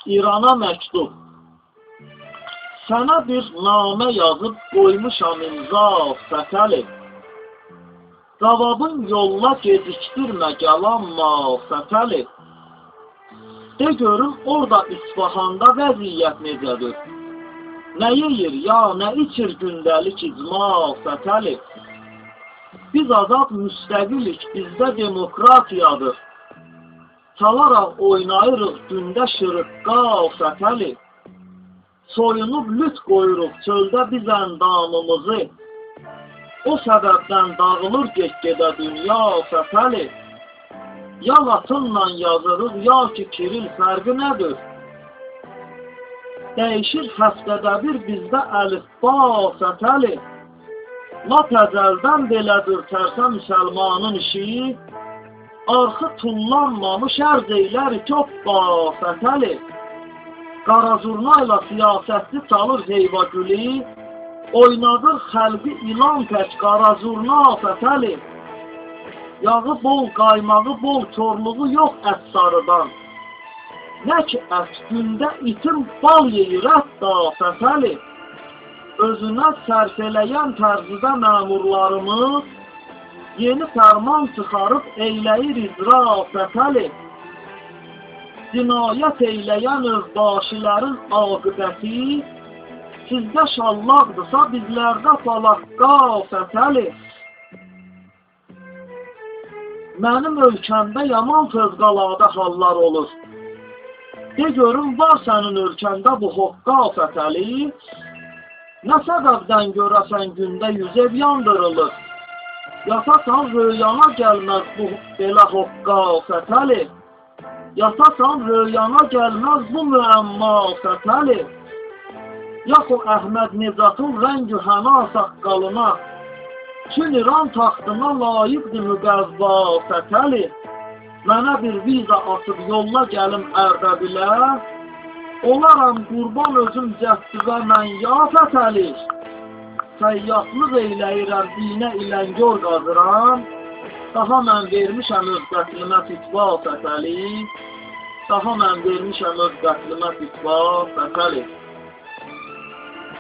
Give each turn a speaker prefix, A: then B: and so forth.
A: İrana məktub. Sənə bir namə yazıb qoymuşam imza fətəli. Cavabın yolla gecikdirmə gəlanma fətəli. De görüm orada İsfahanda vəziyyət necədir? Nə yeyir ya nə içir gündəlik icma fətəli. Biz azad müstəqilik, bizdə demokratiyadır. Çalaraq oynayırıq gündə şırıqqa fətəli. Soyunub lüt qoyuruq çöldə biz əndamımızı. O səbəbdən dağılır get-gedə dünya fətəli. Ya latınla yazırıq, ya ki kiril fərqi nədir? Dəyişir həftədə bir bizdə əlifba fətəli. Lap əzəldən belədir tərsə müsəlmanın işi. Arxı tullanmamış ərz eylər köpba fətəli. Qarazurnayla siyasətli çalır heyvagülü. Oynadır xəlqi ilan tək qarazurna fətəli. Yağı bol, qaymağı bol, korluğu yox ət sarıdan. Nə ki ət gündə itim bal yeyir hətta fətəli. Özünə sərf eləyən tərzidə məmurlarımız yeni fərman çıxarıb eyləyir icra fətəli. Cinayət eyləyən özbaşilərin aqibəti sizdə şallaqdırsa bizlərdə falaqqa fətəli. Mənim ölkəmdə yaman fövqəladə hallar olur. De görüm var sənin ölkəndə bu hoqqa fətəli. Nə səbəbdən görəsən gündə 100 ev yandırılır? Yatasan röyana gəlməz bu belə hoqqa fətəli. Yatasan röyana gəlməz bu müəmma fətəli. Yaxu Əhməd Necatın rəng-ü həna saqqalına Çin İran taxtına layiqdir müqəvva fətəli. Mənə bir viza atıb yolla gəlim Ərdəbilə. Olaram qurban özüm cəhdüzə mən ya fətəli. Səyyaflıq eyləyirəm, dinə iləngör qazıram. Daha mən vermişəm öz qətlimə fitva fətəli. Daha mən vermişəm öz qətlimə fitva fətəli.